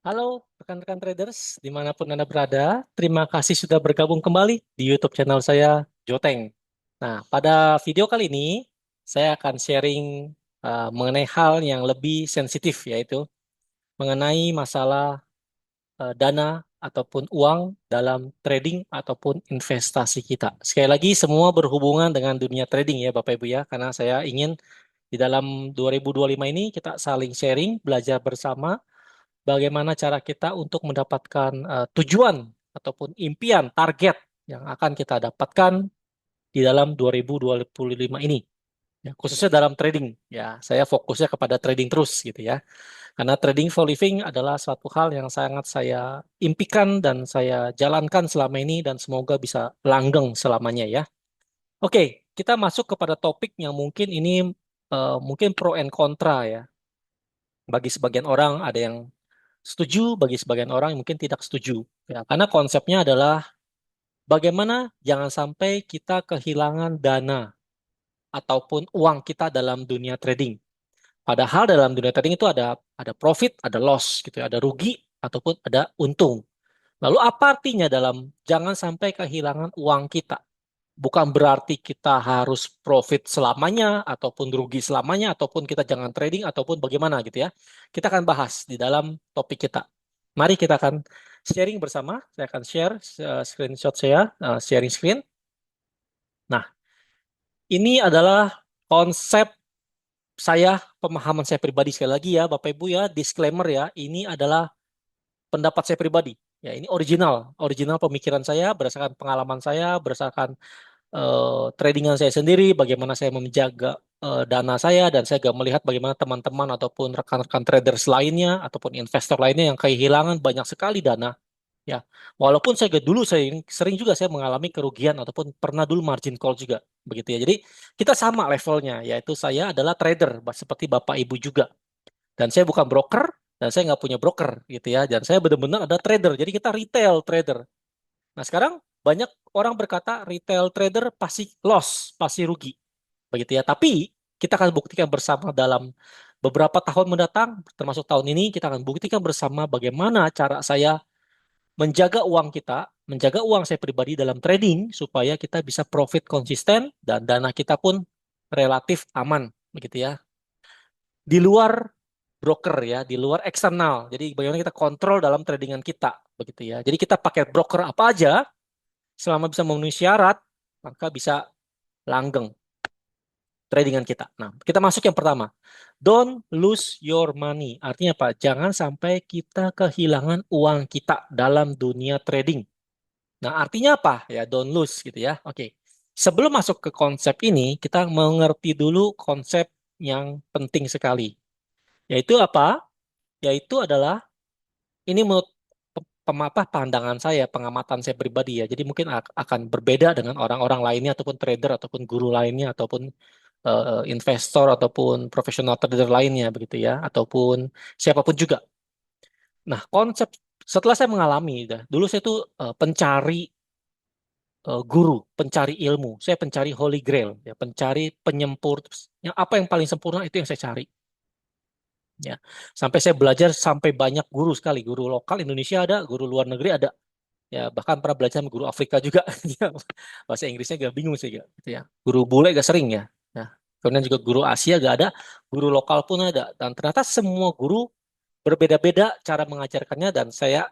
Halo rekan-rekan traders, dimanapun Anda berada, terima kasih sudah bergabung kembali di YouTube channel saya, Joteng. Nah, pada video kali ini, saya akan sharing mengenai hal yang lebih sensitif, yaitu mengenai masalah dana ataupun uang dalam trading ataupun investasi kita. Sekali lagi, semua berhubungan dengan dunia trading ya Bapak Ibu ya, karena saya ingin di dalam 2025 ini kita saling sharing, belajar bersama, bagaimana cara kita untuk mendapatkan tujuan ataupun impian, target yang akan kita dapatkan di dalam 2025 ini. Ya, khususnya dalam trading. Ya, saya fokusnya kepada trading terus gitu ya. Karena trading for living adalah suatu hal yang sangat saya impikan dan saya jalankan selama ini dan semoga bisa langgeng selamanya ya. Oke, kita masuk kepada topik yang mungkin ini mungkin pro and kontra ya. Bagi sebagian orang ada yang setuju, bagi sebagian orang mungkin tidak setuju. Ya, karena konsepnya adalah bagaimana jangan sampai kita kehilangan dana ataupun uang kita dalam dunia trading. Padahal dalam dunia trading itu ada profit, ada loss gitu ya, ada rugi ataupun ada untung. Lalu apa artinya dalam jangan sampai kehilangan uang kita? Bukan berarti kita harus profit selamanya ataupun rugi selamanya ataupun kita jangan trading ataupun bagaimana gitu ya. Kita akan bahas di dalam topik kita. Mari kita akan sharing bersama. Saya akan share screenshot saya, sharing screen. Nah, ini adalah konsep saya, pemahaman saya pribadi sekali lagi ya, Bapak Ibu ya, disclaimer ya, ini adalah pendapat saya pribadi. Ya, ini original pemikiran saya berdasarkan pengalaman saya, berdasarkan tradingan saya sendiri, bagaimana saya menjaga dana saya, dan saya juga melihat bagaimana teman-teman ataupun rekan-rekan traders lainnya ataupun investor lainnya yang kehilangan banyak sekali dana. Ya, walaupun dulu saya sering juga saya mengalami kerugian ataupun pernah dulu margin call juga, begitu ya. Jadi kita sama levelnya, yaitu saya adalah trader seperti Bapak Ibu juga, dan saya bukan broker dan saya nggak punya broker, gitu ya. Dan saya benar-benar ada trader, jadi kita retail trader. Nah, sekarang banyak orang berkata retail trader pasti loss, pasti rugi. Begitu ya. Tapi kita akan buktikan bersama dalam beberapa tahun mendatang, termasuk tahun ini, kita akan buktikan bersama bagaimana cara saya menjaga uang kita, menjaga uang saya pribadi dalam trading, supaya kita bisa profit konsisten dan dana kita pun relatif aman. Begitu ya. Di luar broker ya, di luar eksternal. Jadi bagaimana kita kontrol dalam tradingan kita. Begitu ya. Jadi kita pakai broker apa aja, selama bisa memenuhi syarat, maka bisa langgeng tradingan kita. Nah, kita masuk yang pertama. Don't lose your money. Artinya apa? Jangan sampai kita kehilangan uang kita dalam dunia trading. Nah, artinya apa? Ya, don't lose gitu ya. Oke. Sebelum masuk ke konsep ini, kita mengerti dulu konsep yang penting sekali. Yaitu apa? Yaitu adalah ini menurut pandangan saya, pengamatan saya pribadi ya. Jadi mungkin akan berbeda dengan orang-orang lainnya ataupun trader ataupun guru lainnya ataupun investor ataupun profesional trader lainnya begitu ya, ataupun siapapun juga. Nah, konsep setelah saya mengalami, dulu saya tuh pencari guru, pencari ilmu, saya pencari Holy Grail, ya, pencari penyempur, yang apa yang paling sempurna itu yang saya cari. Ya, sampai saya belajar sampai banyak guru sekali, guru lokal Indonesia ada, guru luar negeri ada. Ya, bahkan pernah belajar sama guru Afrika juga. Ya, bahasa Inggrisnya gak bingung sih, gak, gitu ya. Guru bule gak sering ya. Nah, kemudian juga guru Asia gak ada, guru lokal pun ada. Dan ternyata semua guru berbeda-beda cara mengajarkannya dan saya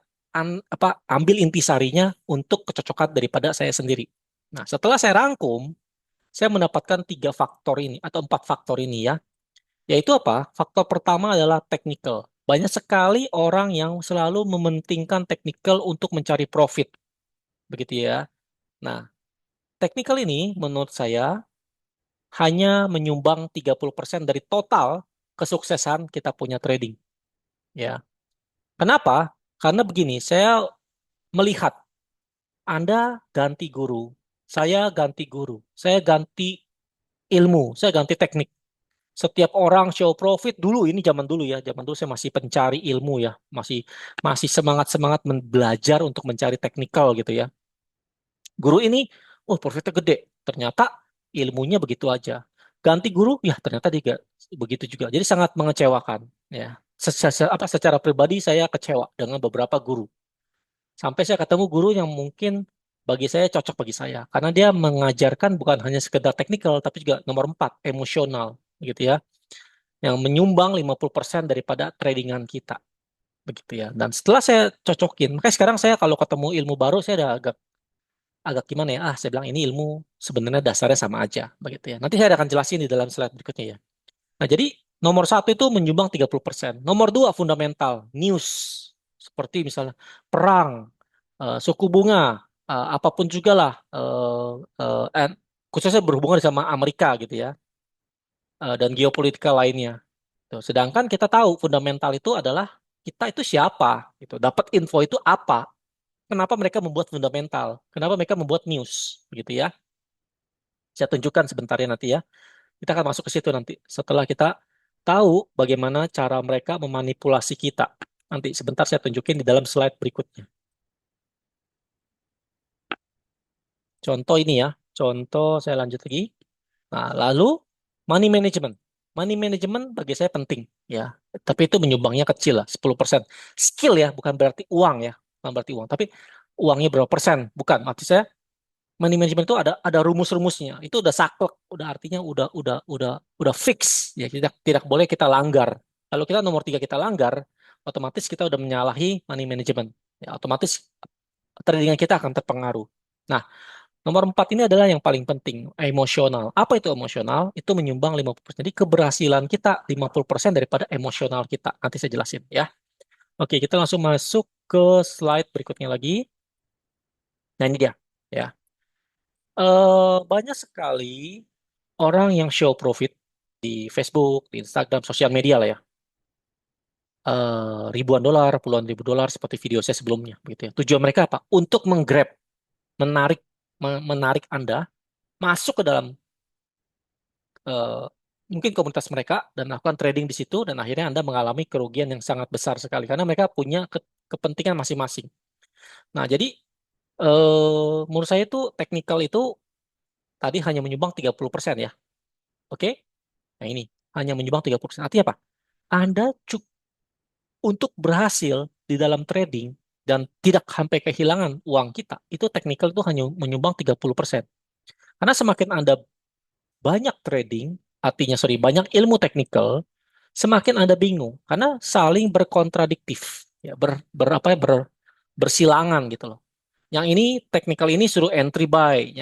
ambil intisarinya untuk kecocokan daripada saya sendiri. Nah, setelah saya rangkum, saya mendapatkan tiga faktor ini atau empat faktor ini ya. Yaitu apa? Faktor pertama adalah technical. Banyak sekali orang yang selalu mementingkan technical untuk mencari profit. Begitu ya. Nah, technical ini menurut saya hanya menyumbang 30% dari total kesuksesan kita punya trading. Ya. Kenapa? Karena begini, saya melihat Anda ganti guru, saya ganti guru, saya ganti ilmu, saya ganti teknik. Setiap orang show profit dulu, ini zaman dulu ya, zaman dulu saya masih pencari ilmu ya, masih masih semangat-semangat belajar untuk mencari teknikal gitu ya. Guru ini, oh profitnya gede. Ternyata ilmunya begitu aja. Ganti guru, ya ternyata dia begitu juga. Jadi sangat mengecewakan. Ya. secara pribadi saya kecewa dengan beberapa guru. Sampai saya ketemu guru yang mungkin bagi saya cocok bagi saya. Karena dia mengajarkan bukan hanya sekedar teknikal, tapi juga nomor 4, emosional. Gitu ya. Yang menyumbang 50% daripada tradingan kita. Begitu ya. Dan setelah saya cocokin, makanya sekarang saya kalau ketemu ilmu baru, saya udah agak agak gimana ya, saya bilang ini ilmu sebenarnya dasarnya sama aja. Begitu ya. Nanti saya akan jelasin di dalam slide berikutnya ya. Nah, jadi nomor satu itu menyumbang 30%. Nomor dua fundamental, news. Seperti misalnya perang, suku bunga, apapun juga lah. Khususnya berhubungan sama Amerika gitu ya. Dan geopolitika lainnya. Tuh. Sedangkan kita tahu fundamental itu adalah kita itu siapa. Gitu. Dapat info itu apa. Kenapa mereka membuat fundamental. Kenapa mereka membuat news. Begitu ya. Saya tunjukkan sebentar ya nanti ya. Kita akan masuk ke situ nanti. Setelah kita tahu bagaimana cara mereka memanipulasi kita. Nanti sebentar saya tunjukin di dalam slide berikutnya. Contoh ini ya. Contoh saya lanjut lagi. Nah, lalu money management. Money management bagi saya penting ya. Tapi itu menyumbangnya kecil lah, 10%. Skill ya, bukan berarti uang ya. Bukan berarti uang, tapi uangnya berapa persen? Bukan. Maksud saya money management itu ada rumus-rumusnya. Itu udah saklek, udah artinya udah fix ya. Tidak tidak boleh kita langgar. Kalau kita nomor 3 kita langgar, otomatis kita udah menyalahi money management. Ya, otomatis tradingan kita akan terpengaruh. Nah, nomor 4 ini adalah yang paling penting, emosional. Apa itu emosional? Itu menyumbang 50%. Jadi keberhasilan kita 50% daripada emosional kita. Nanti saya jelasin ya. Oke, kita langsung masuk ke slide berikutnya lagi. Nah, ini dia ya. Banyak sekali orang yang show profit di Facebook, di Instagram, sosial media lah ya. Ribuan dolar, puluhan ribu dolar seperti video saya sebelumnya gitu ya. Tujuan mereka apa? Untuk menggrab, menarik menarik Anda masuk ke dalam eh, mungkin komunitas mereka dan melakukan trading di situ dan akhirnya Anda mengalami kerugian yang sangat besar sekali karena mereka punya kepentingan masing-masing. Nah, jadi menurut saya itu teknikal itu tadi hanya menyumbang 30% ya. Oke? Nah, ini hanya menyumbang 30%. Artinya apa? Anda untuk berhasil di dalam trading dan tidak sampai kehilangan uang kita, itu teknikal itu hanya menyumbang 30%. Karena semakin Anda banyak trading, artinya sorry, banyak ilmu teknikal, semakin Anda bingung karena saling berkontradiktif, ya, apa ya, bersilangan gitu loh. Yang ini teknikal ini suruh entry buy,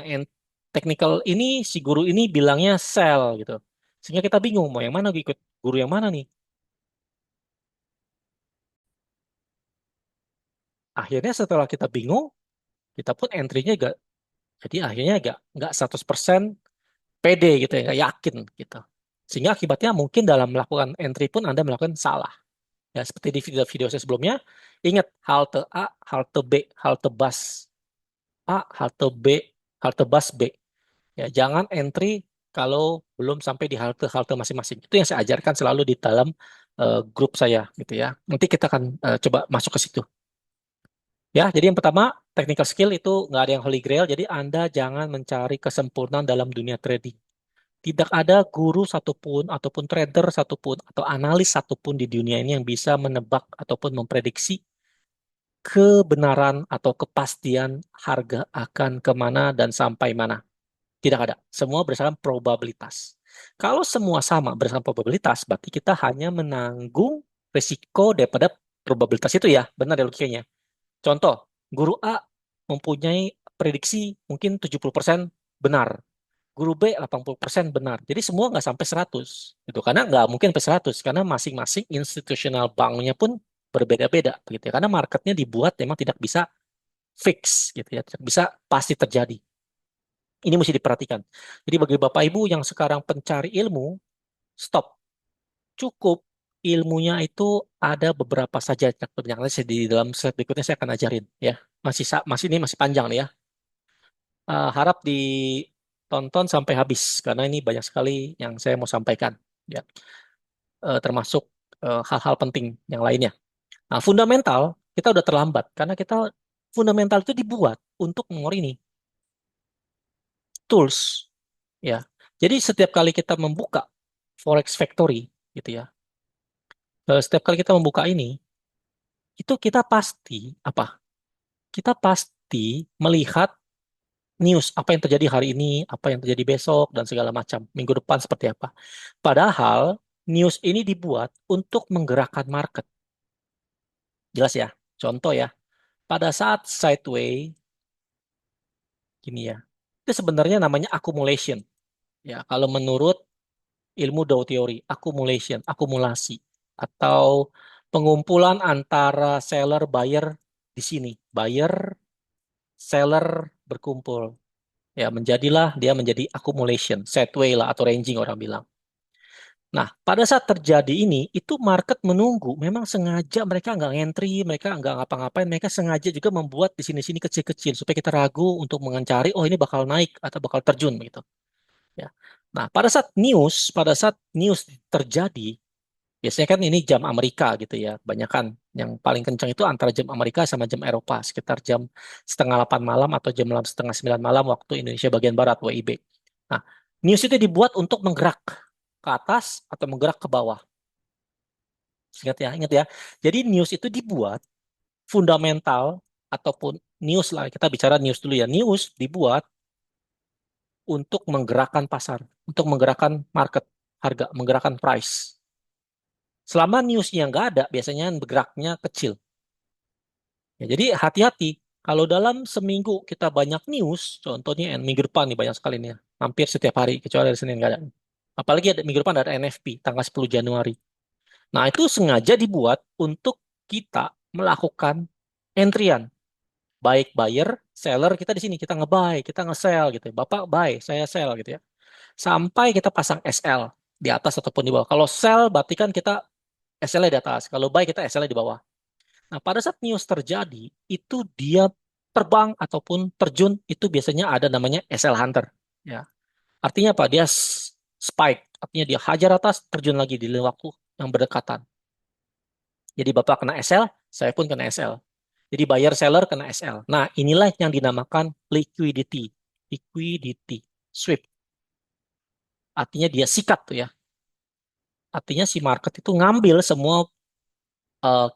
teknikal ini si guru ini bilangnya sell gitu. Sehingga kita bingung mau yang mana ikut guru yang mana nih. Akhirnya setelah kita bingung, kita pun entry-nya gak, jadi akhirnya nggak 100% pede gitu ya, nggak yakin gitu. Sehingga akibatnya mungkin dalam melakukan entry pun Anda melakukan salah. Ya, seperti di video-video saya sebelumnya, ingat halte A, halte B, halte bus A, halte B, halte bus B. Ya, jangan entry kalau belum sampai di halte-halte masing-masing. Itu yang saya ajarkan selalu di dalam grup saya gitu ya. Nanti kita akan coba masuk ke situ. Ya, jadi yang pertama, technical skill itu nggak ada yang holy grail. Jadi Anda jangan mencari kesempurnaan dalam dunia trading. Tidak ada guru satupun, ataupun trader satupun, atau analis satupun di dunia ini yang bisa menebak ataupun memprediksi kebenaran atau kepastian harga akan kemana dan sampai mana. Tidak ada. Semua berdasarkan probabilitas. Kalau semua sama berdasarkan probabilitas, berarti kita hanya menanggung risiko daripada probabilitas itu ya. Benar ya logikanya. Contoh, guru A mempunyai prediksi mungkin 70% benar. Guru B 80% benar. Jadi semua nggak sampai 100. Gitu. Karena nggak mungkin sampai 100. Karena masing-masing institusional banknya pun berbeda-beda. Gitu ya. Karena marketnya dibuat memang tidak bisa fix. Gitu ya. Tidak bisa pasti terjadi. Ini mesti diperhatikan. Jadi bagi Bapak Ibu yang sekarang pencari ilmu, stop. Cukup ilmunya itu ada beberapa saja. Yang lain di dalam slide berikutnya saya akan ajarin ya. Masih ini masih panjang nih ya. Harap ditonton sampai habis karena ini banyak sekali yang saya mau sampaikan ya. Termasuk hal-hal penting yang lainnya. Nah, fundamental kita udah terlambat karena kita fundamental itu dibuat untuk mengor ini tools ya. Jadi setiap kali kita membuka Forex Factory gitu ya, Setiap kali kita membuka ini, itu kita pasti apa? Kita pasti melihat news apa yang terjadi hari ini, apa yang terjadi besok dan segala macam. Minggu depan seperti apa. Padahal news ini dibuat untuk menggerakkan market. Jelas ya? Contoh ya, pada saat sideway gini ya. Itu sebenarnya namanya accumulation. Ya, kalau menurut ilmu Dow Theory, accumulation, akumulasi atau pengumpulan antara seller buyer di sini. Buyer, seller berkumpul. Ya, dia menjadi accumulation, sideway lah atau ranging orang bilang. Nah, pada saat terjadi ini, itu market menunggu. Memang sengaja mereka nggak ngentry, mereka nggak ngapa-ngapain, mereka sengaja juga membuat di sini-sini kecil-kecil supaya kita ragu untuk mencari, oh ini bakal naik atau bakal terjun gitu. Ya. Nah, pada saat news terjadi, biasanya kan ini jam Amerika gitu ya, banyak kan. Yang paling kencang itu antara jam Amerika sama jam Eropa, sekitar jam setengah 8 malam atau jam setengah 9 malam waktu Indonesia bagian Barat, WIB. Nah, news itu dibuat untuk menggerak ke atas atau menggerak ke bawah. Ingat ya. Jadi news itu dibuat fundamental ataupun news lah, kita bicara news dulu ya. News dibuat untuk menggerakkan pasar, untuk menggerakkan market, harga, menggerakkan price. Selama newsnya nggak ada, biasanya bergeraknya kecil. Ya, jadi hati-hati. Kalau dalam seminggu kita banyak news, contohnya minggu depan nih banyak sekali nih, ya. Hampir setiap hari, kecuali hari Senin nggak ada. Apalagi ada minggu depan ada NFP, tanggal 10 Januari. Nah, itu sengaja dibuat untuk kita melakukan entrian. Baik buyer, seller, kita di sini, kita nge-buy, kita nge-sell gitu. Bapak buy, saya sell gitu ya. Sampai kita pasang SL di atas ataupun di bawah. Kalau sell berarti kan kita SL-nya di atas. Kalau buy kita SL-nya di bawah. Nah, pada saat news terjadi, itu dia terbang ataupun terjun, itu biasanya ada namanya SL Hunter. Ya. Artinya apa? Dia spike. Artinya dia hajar atas, terjun lagi di waktu yang berdekatan. Jadi Bapak kena SL, saya pun kena SL. Jadi buyer seller kena SL. Nah, inilah yang dinamakan liquidity. Liquidity sweep. Artinya dia sikat tuh ya. Artinya si market itu ngambil semua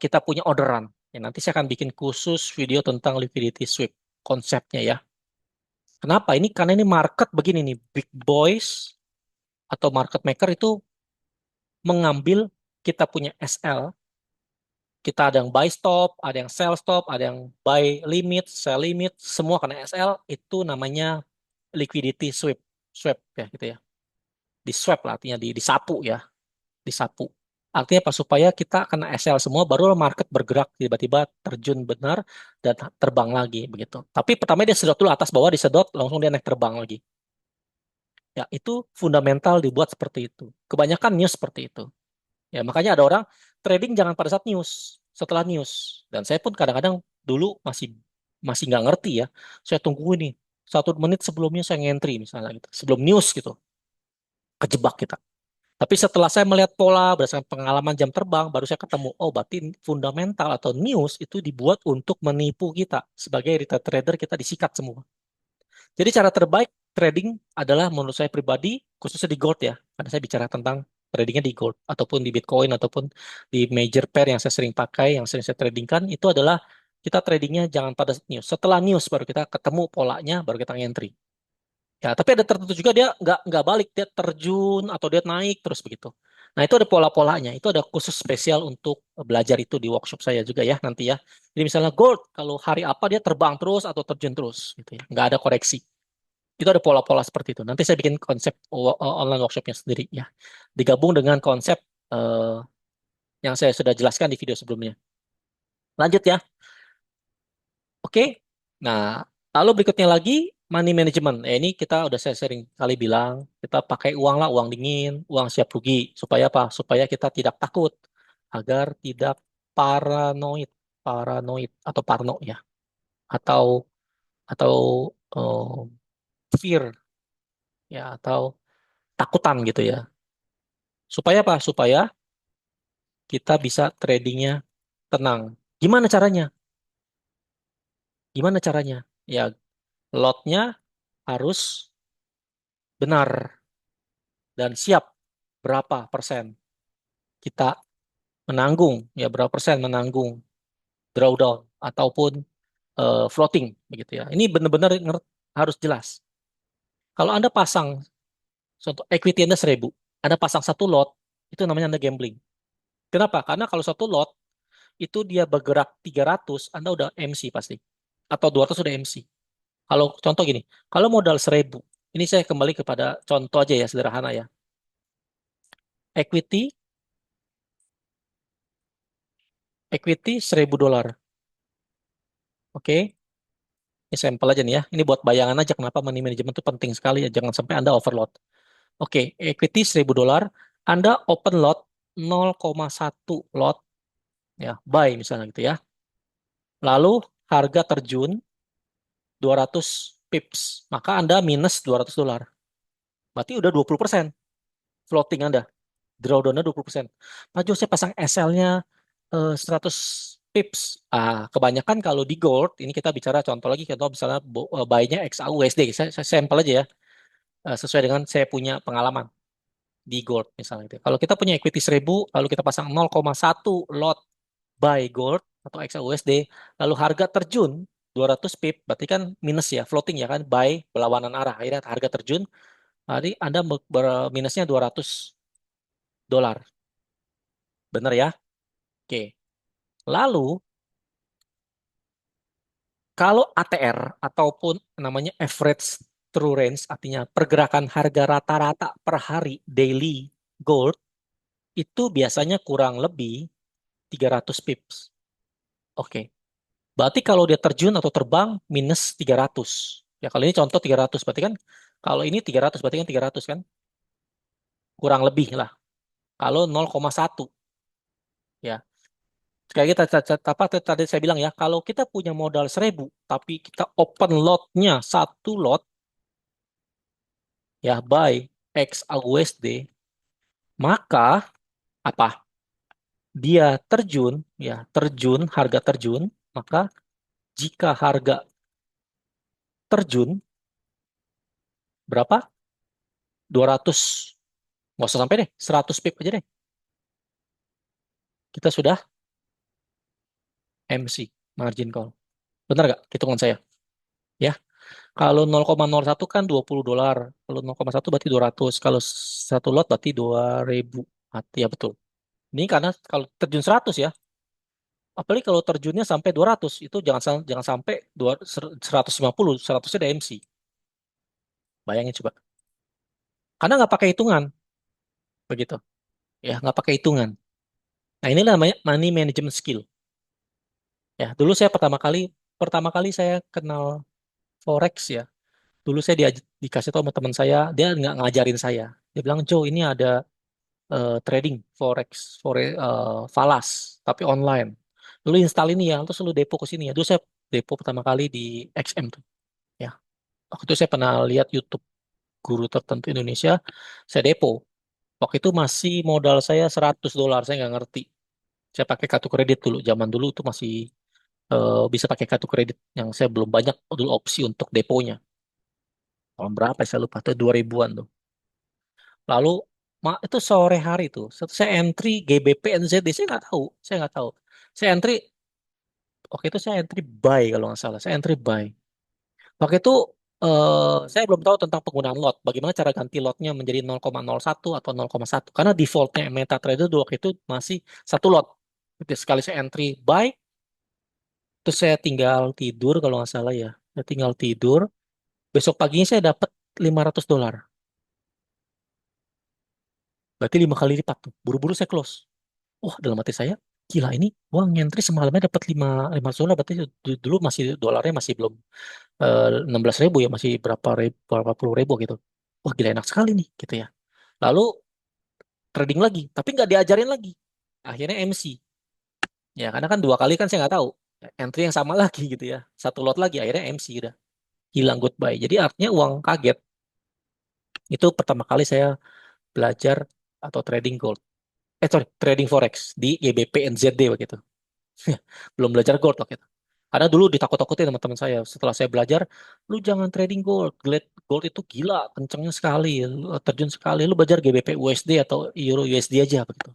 kita punya orderan. Ya, nanti saya akan bikin khusus video tentang liquidity sweep konsepnya ya. Kenapa? Ini karena ini market begini nih, big boys atau market maker itu mengambil kita punya SL, kita ada yang buy stop, ada yang sell stop, ada yang buy limit, sell limit, semua kena SL, itu namanya liquidity sweep, sweep ya gitu ya. Di swap lah artinya disapu ya, disapu. Artinya apa? Supaya kita kena SL semua, baru market bergerak tiba-tiba terjun benar dan terbang lagi begitu. Tapi pertama dia sedot dulu atas bawah, disedot langsung dia naik terbang lagi. Ya itu fundamental dibuat seperti itu. Kebanyakan news seperti itu. Ya makanya ada orang trading jangan pada saat news, setelah news. Dan saya pun kadang-kadang dulu masih masih nggak ngerti ya. Saya tunggu ini 1 menit sebelumnya saya ngentri misalnya gitu, sebelum news gitu, kejebak kita. Tapi setelah saya melihat pola berdasarkan pengalaman jam terbang, baru saya ketemu, oh berarti fundamental atau news itu dibuat untuk menipu kita. Sebagai retail trader kita disikat semua. Jadi cara terbaik trading adalah menurut saya pribadi, khususnya di gold ya. Karena saya bicara tentang tradingnya di gold, ataupun di Bitcoin, ataupun di major pair yang saya sering pakai, yang sering saya tradingkan, itu adalah kita tradingnya jangan pada news. Setelah news baru kita ketemu polanya, baru kita entry. Ya, tapi ada tertentu juga dia nggak balik, dia terjun atau dia naik terus begitu. Nah, itu ada pola-polanya. Itu ada khusus spesial untuk belajar itu di workshop saya juga ya nanti ya. Jadi misalnya gold, kalau hari apa dia terbang terus atau terjun terus gitu ya. Nggak ada koreksi. Itu ada pola-pola seperti itu. Nanti saya bikin konsep online workshopnya sendiri ya. Digabung dengan konsep eh, yang saya sudah jelaskan di video sebelumnya. Lanjut ya. Oke. Nah, lalu berikutnya lagi money management. Ini kita udah saya sering kali bilang, kita pakai uang lah, uang dingin, uang siap rugi. Supaya apa? Supaya kita tidak takut, agar tidak paranoid, paranoid atau parno ya, atau atau fear ya, atau takutan gitu ya. Supaya apa? Supaya kita bisa tradingnya tenang. Gimana caranya? Gimana caranya? Ya, lotnya harus benar dan siap berapa persen kita menanggung, ya berapa persen menanggung drawdown ataupun floating begitu ya. Ini benar-benar harus jelas. Kalau Anda pasang contoh equity Anda 1.000, Anda pasang satu lot, itu namanya Anda gambling. Kenapa? Karena kalau satu lot itu dia bergerak 300, Anda udah MC pasti. Atau 200 udah MC. Kalau contoh gini, kalau modal 1.000, ini saya kembali kepada contoh aja ya, sederhana ya. Equity, equity $1.000. Oke, ini sampel aja nih ya. Ini buat bayangan aja kenapa money management itu penting sekali ya. Jangan sampai Anda overload. Oke, equity $1.000. Anda open lot 0,1 lot, ya, buy misalnya gitu ya. Lalu harga terjun 200 pips. Maka Anda minus $200. Berarti udah 20% floating Anda. Drawdown-nya 20%. Pak Jo, saya pasang SL-nya 100 pips. Kebanyakan kalau di gold, ini kita bicara contoh lagi, contoh misalnya buy-nya XAUSD. Saya sampel aja ya, sesuai dengan saya punya pengalaman di gold misalnya. Gitu. Kalau kita punya equity 1.000, lalu kita pasang 0,1 lot buy gold atau XAUSD, lalu harga terjun 200 pip, berarti kan minus ya, floating ya kan, buy berlawanan arah. Akhirnya harga terjun, jadi Anda minusnya $200. Bener ya? Oke. Lalu, kalau ATR ataupun namanya average true range, artinya pergerakan harga rata-rata per hari daily gold, itu biasanya kurang lebih 300 pips. Oke. Berarti kalau dia terjun atau terbang minus 300. Ya kalau ini contoh 300, berarti kan kalau ini 300 berarti kan 300 kan? Kurang lebih lah. Kalau 0,1 ya. Sekali lagi apa tadi saya bilang ya, kalau kita punya modal 1.000 tapi kita open lotnya satu lot ya buy X AUSD, maka apa? Dia terjun ya, terjun harga terjun, maka jika harga terjun berapa? 200, nggak usah sampai deh, 100 pip aja deh. Kita sudah MC, margin call. Benar nggak hitungan saya? Ya, kalau 0,01 kan $20. Kalau 0,1 berarti 200. Kalau satu lot berarti 2.000. Ya betul. Ini karena kalau terjun 100 ya, apalagi kalau terjunnya sampai 200, itu jangan sampai 150, 100-nya DMC. Bayangin coba. Karena nggak pakai hitungan, begitu. Ya, nggak pakai hitungan. Nah, ini namanya money management skill. Ya, dulu saya pertama kali saya kenal forex ya. Dulu saya dikasih tahu sama teman saya, dia nggak ngajarin saya. Dia bilang, Joe, ini ada trading forex, falas, tapi online. Lu install ini ya, terus lu depo ke sini ya. Dulu saya depo pertama kali di XM tuh. Ya, waktu itu saya pernah lihat YouTube guru tertentu Indonesia, saya depo. Waktu itu masih modal saya $100, saya nggak ngerti. Saya pakai kartu kredit dulu. Zaman dulu itu masih bisa pakai kartu kredit yang saya belum banyak dulu opsi untuk deponya. Tahun berapa ya, saya lupa, tuh 2000-an tuh. Lalu itu sore hari tuh, saya entry GBP NZD, saya nggak tahu. Saya entry Waktu itu saya entry buy kalau nggak salah, saya entry buy. Waktu itu saya belum tahu tentang penggunaan lot, bagaimana cara ganti lotnya menjadi 0,01 atau 0,1. Karena defaultnya MetaTrader dulu waktu itu masih satu lot. Jadi sekali saya entry buy, terus saya tinggal tidur kalau nggak salah ya, saya tinggal tidur. Besok paginya saya dapat $500. Berarti 5 kali lipat tuh. Buru-buru saya close. Wah, dalam hati saya, gila ini uang nyentri semalamnya dapat lima ratus dolar. Berarti dulu masih dolarnya masih belum 16.000 ya, masih berapa puluh ribu gitu. Wah, gila enak sekali nih gitu ya. Lalu trading lagi, tapi nggak diajarin lagi. Akhirnya MC. Ya, karena kan 2 kali kan saya nggak tahu. Entry yang sama lagi gitu ya. Satu lot lagi, akhirnya MC udah. Hilang goodbye. Jadi artinya uang kaget. Itu pertama kali saya belajar atau trading gold. Sorry, trading forex di GBP NZD begitu. Belum belajar gold waktu itu. Karena dulu ditakut-takutin sama teman saya. Setelah saya belajar, lu jangan trading gold. Gold itu gila, kencengnya sekali, terjun sekali. Lu belajar GBP USD atau Euro USD aja begitu.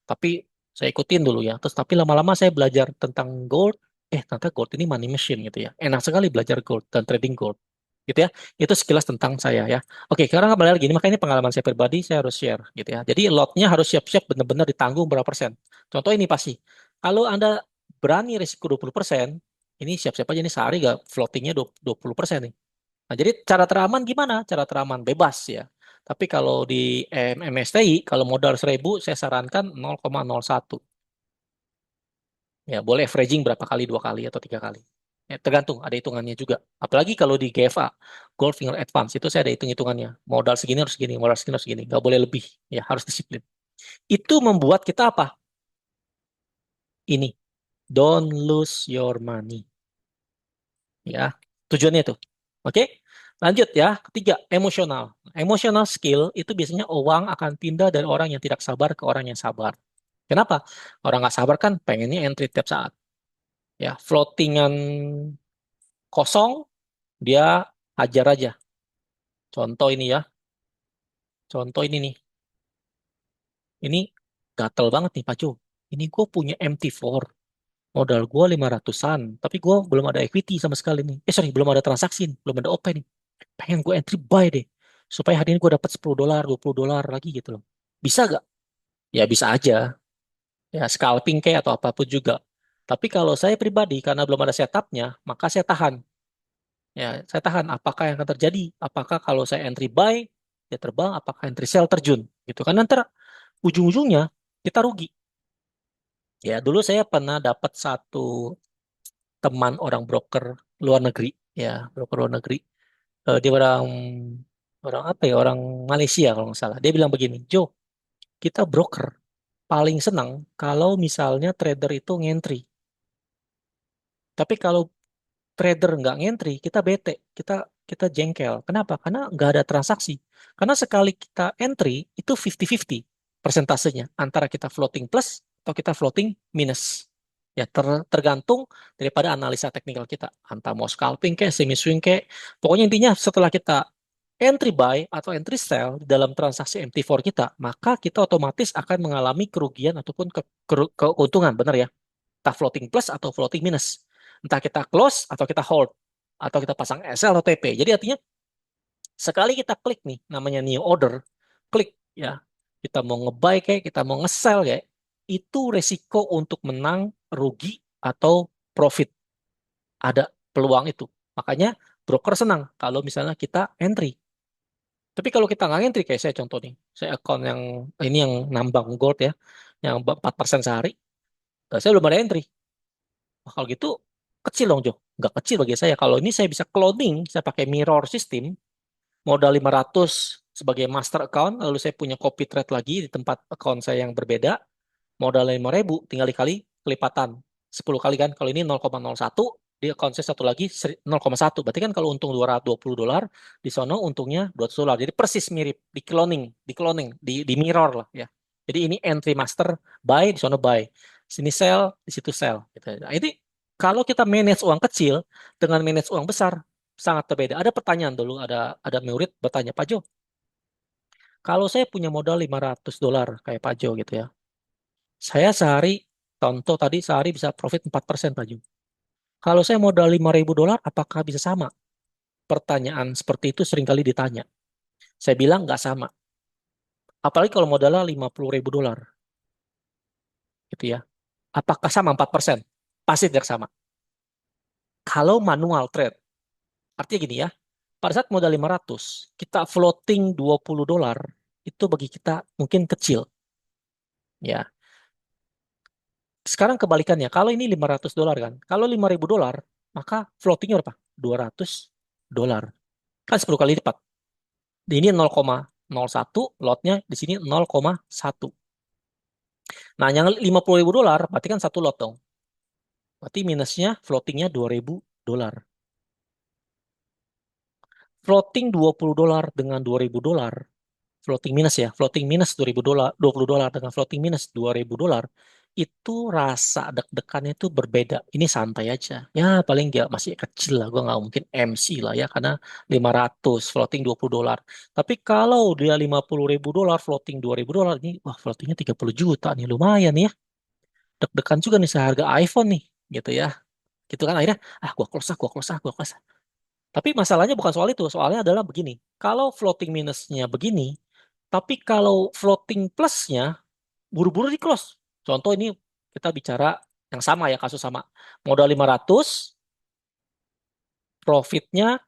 Tapi Saya ikutin dulu ya. Terus tapi lama-lama saya belajar tentang gold. Ternyata gold ini money machine gitu ya. Enak sekali belajar gold dan trading gold. Gitu ya. Itu sekilas tentang saya ya. Oke, sekarang kembali lagi. Ini makanya ini pengalaman saya pribadi, saya harus share gitu ya. Jadi lotnya harus siap-siap benar-benar ditanggung berapa persen. Contoh ini pasti. Kalau Anda berani risiko 20%, ini siap-siap aja nih sehari gak floatingnya 20% nih. Nah, jadi cara teraman gimana? Cara teraman bebas ya. Tapi kalau di MSTI, kalau modal 1.000, saya sarankan 0,01. Ya, boleh averaging berapa kali, 2 kali atau 3 kali. Ya, tergantung, ada hitungannya juga. Apalagi kalau di GFA, Gold Finger Advance, itu saya ada hitung-hitungannya. Modal segini harus segini, modal segini harus segini. Nggak boleh lebih. Ya, harus disiplin. Itu membuat kita apa? Ini, don't lose your money. Ya, tujuannya itu. Oke, lanjut ya. Ketiga, emosional. Emotional skill itu biasanya uang akan pindah dari orang yang tidak sabar ke orang yang sabar. Kenapa? Orang nggak sabar kan pengennya entry tiap saat. Ya, floatingan kosong, dia hajar aja. Contoh ini ya. Contoh ini nih. Ini gatel banget nih, Pak Jo. Ini gue punya MT4. Modal gue 500-an. Tapi gue belum ada equity sama sekali nih. Sorry, belum ada transaksi, belum ada OP nih. Pengen gue entry buy deh. Supaya hari ini gue dapat $10, $20 lagi gitu loh. Bisa gak? Ya bisa aja. Ya scalping kayak atau apapun juga. Tapi kalau saya pribadi, karena belum ada setupnya, maka saya tahan. Ya, saya tahan. Apakah yang akan terjadi? Apakah kalau saya entry buy, dia terbang? Apakah entry sell terjun? Gitu kan nanti ujung-ujungnya kita rugi. Ya, dulu saya pernah dapat satu teman orang broker luar negeri. Ya, broker luar negeri. Dia orang orang apa ya? Orang Malaysia kalau nggak salah. Dia bilang begini, Jo, kita broker paling senang kalau misalnya trader itu ngentri. Tapi kalau trader nggak ngentri, kita bete, kita kita jengkel. Kenapa? Karena nggak ada transaksi. Karena sekali kita entry itu 50-50 persentasenya antara kita floating plus atau kita floating minus. Ya tergantung daripada analisa teknikal kita. Antara mau scalping kayak semi swing kayak. Pokoknya intinya setelah kita entry buy atau entry sell di dalam transaksi MT4 kita, maka kita otomatis akan mengalami kerugian ataupun keuntungan, benar ya? Entah floating plus atau floating minus. Entah kita close atau kita hold. Atau kita pasang SL atau TP. Jadi artinya sekali kita klik nih, namanya new order, klik ya. Kita mau nge-buy kayak, kita mau nge-sell kayak, itu resiko untuk menang, rugi, atau profit. Ada peluang itu. Makanya broker senang kalau misalnya kita entry. Tapi kalau kita nggak entry, kayak saya contoh nih, saya account yang ini yang nambang gold ya, yang 4% sehari, saya belum ada entry. Wah, kalau gitu kecil dong Jo. Nggak kecil bagi saya. Kalau ini saya bisa cloning, saya pakai mirror system, modal 500 sebagai master account, lalu saya punya copy trade lagi di tempat account saya yang berbeda, modal 5.000, tinggal dikali kelipatan 10 kali kan. Kalau ini 0,01, di account saya satu lagi 0,1. Berarti kan kalau untung $220, di sono untungnya $200. Jadi persis mirip, di mirror lah ya. Jadi ini entry master, buy, di sono buy. Sini sell, di situ sell. Gitu. Nah, ini kalau kita manage uang kecil dengan manage uang besar, sangat berbeda. Ada pertanyaan dulu, ada murid bertanya, Pak Jo, kalau saya punya modal $500 kayak Pak Jo gitu ya, saya sehari, contoh tadi sehari bisa profit 4% Pak Jo. Kalau saya modal $5.000, apakah bisa sama? Pertanyaan seperti itu seringkali ditanya. Saya bilang nggak sama. Apalagi kalau modalnya $50.000, gitu ya. Apakah sama 4%? Pasti tidak sama. Kalau manual trade, artinya gini ya, pada saat modal 500, kita floating $20, itu bagi kita mungkin kecil. Ya, sekarang kebalikannya, kalau ini $500 kan, kalau $5.000, maka floatingnya berapa? $200. Kan 10 kali lipat. Di ini 0,01, lotnya di sini 0,1. Nah, yang $50.000 berarti kan satu lot dong. Berarti minusnya floatingnya $2.000. Floating $20 dengan $2.000, floating minus ya, floating minus $2.000, $20 dengan floating minus $2.000, itu rasa deg-degannya itu berbeda. Ini santai aja. Ya paling nggak masih kecil lah, gue nggak mungkin MC lah ya, karena 500 floating $20. Tapi kalau dia $50.000 floating $2.000, ini wah floatingnya 30 juta nih, lumayan ya. deg-degan juga nih seharga iPhone nih, gitu ya. Gitu kan akhirnya, gua close ah, gua close ah, gua close ah. Tapi masalahnya bukan soal itu, soalnya adalah begini. Kalau floating minusnya begini, tapi kalau floating plusnya buru-buru di close. Contoh ini kita bicara yang sama ya, kasus sama. Modal 500, profitnya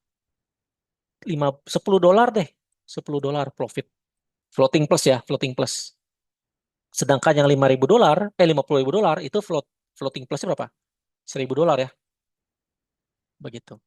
10 dolar deh. 10 dolar profit. Floating plus ya, floating plus. Sedangkan yang 5.000 dolar, 50.000 dolar itu floating plusnya berapa? 1.000 dolar ya, begitu.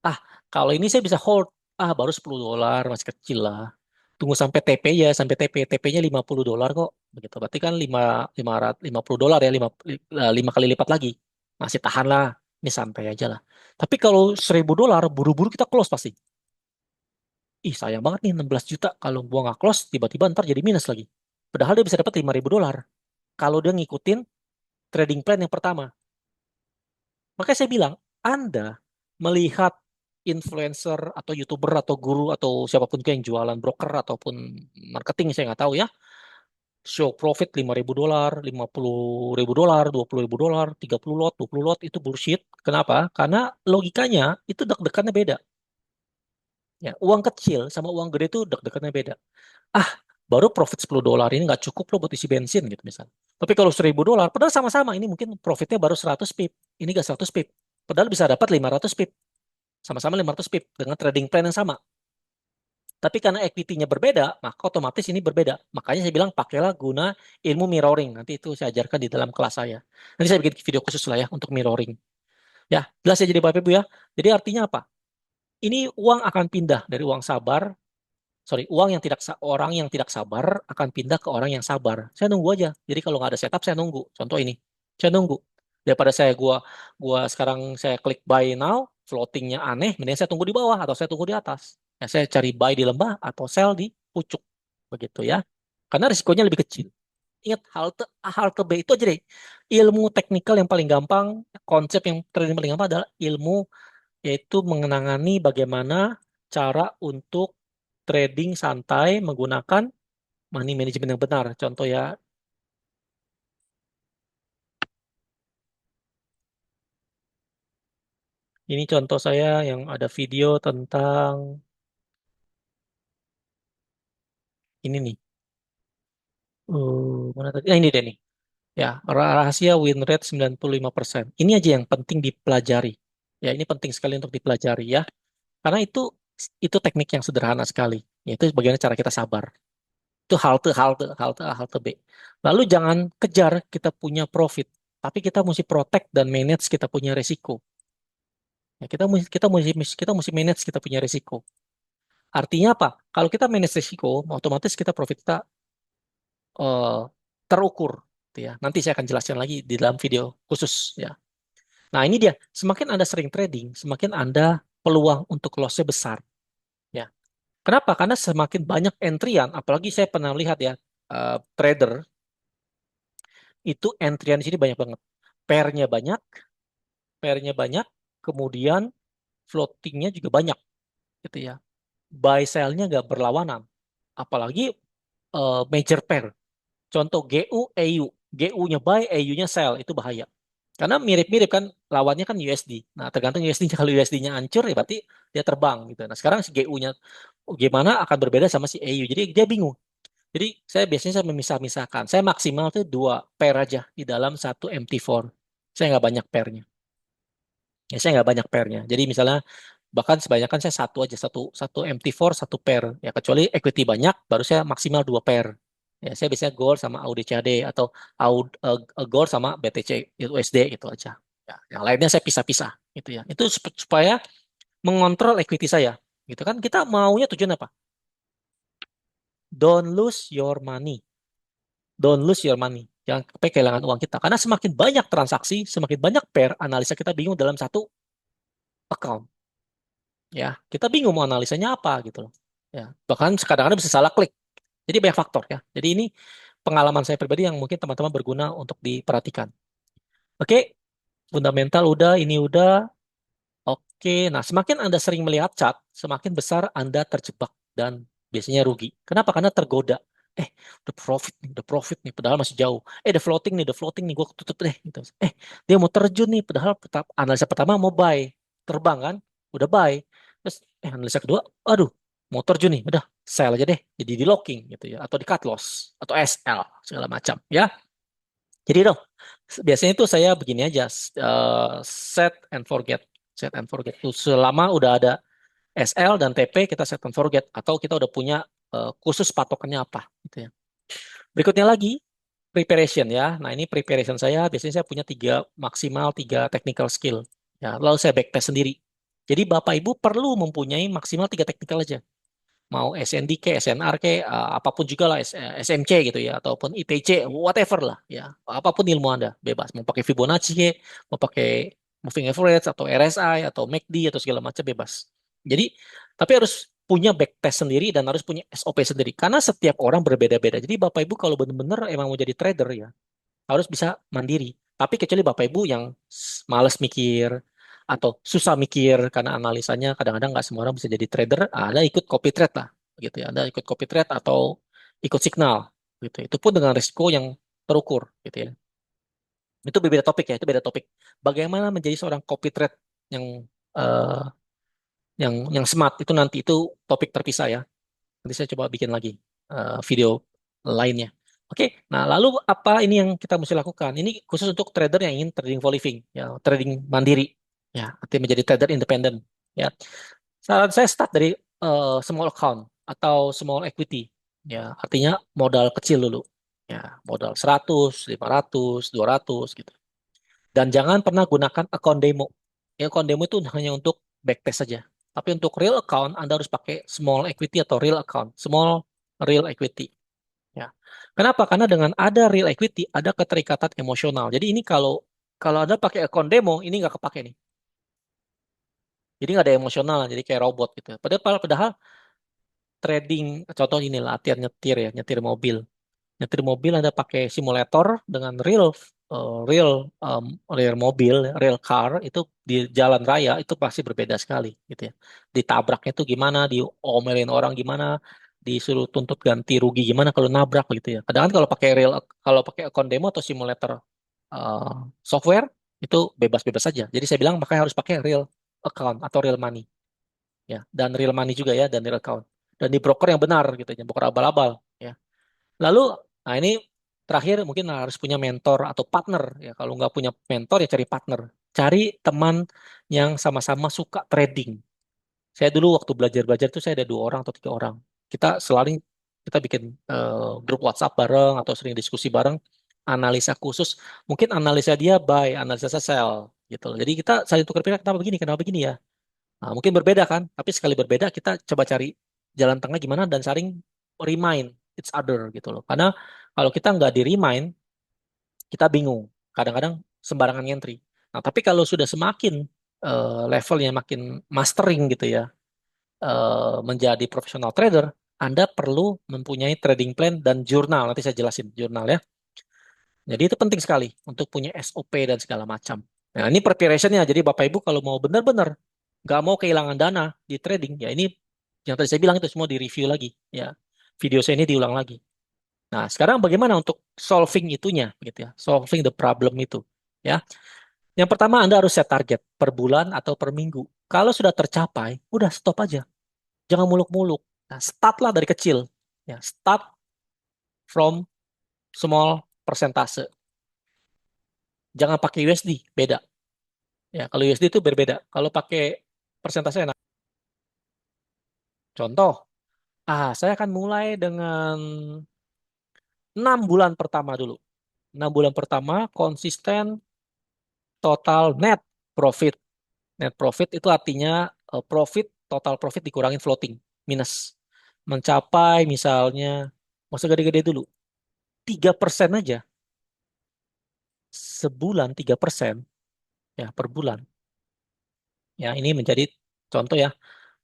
Ah, kalau ini saya bisa hold. Baru 10 dolar, masih kecil lah. Tunggu sampai TP ya, sampai TP. TP-nya 50 dolar kok. Begitu. Berarti kan 50 dolar ya, 5 kali lipat lagi. Masih tahan lah. Ini santai aja lah. Tapi kalau 1.000 dolar, buru-buru kita close pasti. Ih, sayang banget nih 16 juta. Kalau gua nggak close, tiba-tiba ntar jadi minus lagi. Padahal dia bisa dapat 5.000 dolar. Kalau dia ngikutin trading plan yang pertama. Makanya saya bilang, Anda melihat influencer atau YouTuber atau guru atau siapapun itu yang jualan broker ataupun marketing, saya nggak tahu ya, show profit 5.000 dolar, 50.000 dolar, 20.000 dolar, 30 lot, 20 lot, itu bullshit. Kenapa? Karena logikanya itu deg-degannya beda. Ya, uang kecil sama uang gede itu deg-degannya beda. Ah, baru profit 10 dolar ini nggak cukup loh buat isi bensin gitu misalnya. Tapi kalau 1.000 dolar, padahal sama-sama, ini mungkin profitnya baru 100 pip, ini nggak 100 pip. Padahal bisa dapat 500 pip, sama-sama 500 pip dengan trading plan yang sama. Tapi karena equity-nya berbeda, maka otomatis ini berbeda. Makanya saya bilang pakailah guna ilmu mirroring. Nanti itu saya ajarkan di dalam kelas saya. Nanti saya bikin video khusus lah ya untuk mirroring. Ya, jelas ya jadi Bapak Ibu ya. Jadi artinya apa? Ini uang akan pindah dari uang sabar, uang yang tidak orang yang tidak sabar akan pindah ke orang yang sabar. Saya nunggu aja. Jadi kalau nggak ada setup saya nunggu. Contoh ini, saya nunggu. Daripada gua sekarang saya klik buy now, floatingnya aneh, mending saya tunggu di bawah atau saya tunggu di atas. Ya, saya cari buy di lembah atau sell di pucuk, begitu ya. Karena risikonya lebih kecil. Ingat halte B itu aja deh. Ilmu teknikal yang paling gampang, konsep yang trading paling gampang adalah ilmu yaitu mengenangani bagaimana cara untuk trading santai menggunakan money management yang benar. Contoh ya, ini contoh saya yang ada video tentang ini nih. Mana tadi? Ini deh nih. Ya, rahasia win rate 95%. Ini aja yang penting dipelajari. Ya, ini penting sekali untuk dipelajari ya. Karena itu teknik yang sederhana sekali. Yaitu bagaimana cara kita sabar. Itu halte, halte, halte A, halte B. Lalu jangan kejar kita punya profit, tapi kita mesti protect dan manage kita punya resiko. Ya, kita mesti manage kita punya resiko. Artinya apa? Kalau kita manage resiko, otomatis kita profit kita eh, terukur, gitu ya. Nanti saya akan jelaskan lagi di dalam video khusus ya. Nah, ini dia. Semakin Anda sering trading, semakin Anda peluang untuk loss-nya besar. Ya. Kenapa? Karena semakin banyak entrian, apalagi saya pernah lihat ya, trader itu entrian di sini banyak banget. Pairnya banyak, pairnya banyak, kemudian floatingnya juga banyak, gitu ya. Buy sell-nya nggak berlawanan, apalagi major pair. Contoh GU, EU. GU-nya buy, EU-nya sell, itu bahaya. Karena mirip-mirip kan, lawannya kan USD. Nah, tergantung USD-nya. Kalau USD-nya hancur, ya berarti dia terbang gitu. Nah, sekarang si GU-nya gimana akan berbeda sama si EU. Jadi dia bingung. Jadi saya biasanya saya memisah-misahkan. Saya maksimal tuh 2 pair aja di dalam satu MT4. Saya nggak banyak pairnya. Ya, saya nggak banyak pairnya. Jadi misalnya bahkan sebanyakan saya satu aja, satu satu MT4 satu pair. Ya kecuali equity banyak, baru saya maksimal 2 pair. Ya saya biasanya gold sama AUD CAD atau gold sama BTC USD gitu aja. Ya, yang lainnya saya pisah-pisah gitu ya. Itu supaya mengontrol equity saya. Gitu kan kita maunya tujuan apa? Don't lose your money. Don't lose your money. Jangan sampai kehilangan uang kita. Karena semakin banyak transaksi, semakin banyak pair, analisa kita bingung dalam satu account. Ya, kita bingung mau analisanya apa gitu loh. Ya, bahkan kadang-kadang bisa salah klik. Jadi banyak faktor ya. Jadi ini pengalaman saya pribadi yang mungkin teman-teman berguna untuk diperhatikan. Oke, fundamental udah, ini udah. Oke, nah semakin Anda sering melihat chart, semakin besar Anda terjebak dan biasanya rugi. Kenapa? Karena tergoda. Eh, udah profit nih, padahal masih jauh. Udah floating nih, gue tutup deh. Gitu. Dia mau terjun nih, padahal analisa pertama mau buy, terbang kan, udah buy. Terus analisa kedua, aduh, mau terjun nih, udah sell aja deh, jadi di locking gitu ya, atau di cut loss, atau SL segala macam ya. Jadi dong, biasanya itu saya begini aja, set and forget, set and forget. Tuh, selama udah ada SL dan TP kita set and forget, atau kita udah punya khusus patokannya apa, gitu ya. Berikutnya lagi, preparation ya. Nah, ini preparation saya biasanya saya punya maksimal tiga technical skill. Ya, lalu saya backtest sendiri. Jadi Bapak Ibu perlu mempunyai maksimal tiga technical aja. Mau SND ke, SNR ke, apapun juga lah, SMC gitu ya, ataupun IPC, whatever lah ya. Apapun ilmu Anda, bebas. Mau pakai Fibonacci ke, mau pakai moving average atau RSI atau MACD atau segala macam bebas. Jadi, tapi harus punya backtest sendiri dan harus punya SOP sendiri. Karena setiap orang berbeda-beda. Jadi Bapak Ibu kalau benar-benar emang mau jadi trader ya, harus bisa mandiri. Tapi kecuali Bapak Ibu yang males mikir atau susah mikir karena analisanya kadang-kadang nggak semua orang bisa jadi trader, ada ikut copy trade lah, gitu ya. Ada ikut copy trade atau ikut signal, gitu. Itu pun dengan risiko yang terukur, gitu ya. Itu berbeda topik ya, itu beda topik. Bagaimana menjadi seorang copy trade yang eh, yang smart itu nanti itu topik terpisah ya. Nanti saya coba bikin lagi video lainnya. Oke, nah lalu apa ini yang kita mesti lakukan? Ini khusus untuk trader yang ingin trading for living, ya, trading mandiri, ya, artinya menjadi trader independen. Ya, saran saya start dari small account atau small equity, ya, artinya modal kecil dulu, ya, modal 100, 500, 200 gitu. Dan jangan pernah gunakan account demo. Ya, account demo itu hanya untuk backtest saja. Tapi untuk real account, Anda harus pakai small equity atau real account. Small real equity. Ya. Kenapa? Karena dengan ada real equity, ada keterikatan emosional. Jadi ini kalau kalau Anda pakai account demo, ini nggak kepake nih. Jadi nggak ada emosional, jadi kayak robot gitu. Padahal trading, contoh ini latihan nyetir ya, nyetir mobil Anda pakai simulator dengan real real mobil, real car itu di jalan raya itu pasti berbeda sekali gitu ya. Ditabraknya itu gimana, diomelin orang gimana, disuruh tuntut ganti rugi gimana kalau nabrak gitu ya. Kadang kalau pakai account demo atau simulator eh, software itu bebas-bebas saja. Jadi saya bilang makanya harus pakai real account atau real money ya, dan real money juga ya, dan real account. Dan di broker yang benar gitu ya, broker abal-abal ya. Lalu, nah ini terakhir mungkin harus punya mentor atau partner ya. Kalau nggak punya mentor ya cari partner. Cari teman yang sama-sama suka trading. Saya dulu waktu belajar-belajar itu saya ada 2 orang atau 3 orang. Kita bikin grup WhatsApp bareng atau sering diskusi bareng. Analisa khusus. Mungkin analisa dia buy, analisa saya sell gitu loh. Jadi kita saling tukar pikiran kenapa begini ya. Nah, mungkin berbeda kan, tapi sekali berbeda kita coba cari jalan tengah gimana dan saling remind each other gitu loh. Karena kalau kita nggak di remind, kita bingung. Kadang-kadang sembarangan entry. Nah, tapi kalau sudah semakin levelnya makin mastering gitu ya, menjadi profesional trader, Anda perlu mempunyai trading plan dan jurnal. Nanti saya jelasin jurnal ya. Jadi itu penting sekali untuk punya SOP dan segala macam. Nah, ini preparationnya. Jadi Bapak Ibu kalau mau benar-benar nggak mau kehilangan dana di trading, ya ini yang tadi saya bilang itu semua di-review lagi. Ya, video saya ini diulang lagi. Nah, sekarang bagaimana untuk solving itunya, gitu ya, solving the problem itu. Ya, yang pertama Anda harus set target per bulan atau per minggu. Kalau sudah tercapai, udah stop aja. Jangan muluk-muluk. Nah, startlah dari kecil. Ya, start from small persentase. Jangan pakai USD, beda. Ya, kalau USD itu berbeda. Kalau pakai persentase enak. Contoh, saya akan mulai dengan 6 bulan pertama dulu. 6 bulan pertama konsisten total net profit. Net profit itu artinya total profit dikurangin floating, minus. Mencapai misalnya, masa gede-gede dulu, 3% aja. Sebulan 3% ya per bulan. Ya, ini menjadi contoh ya.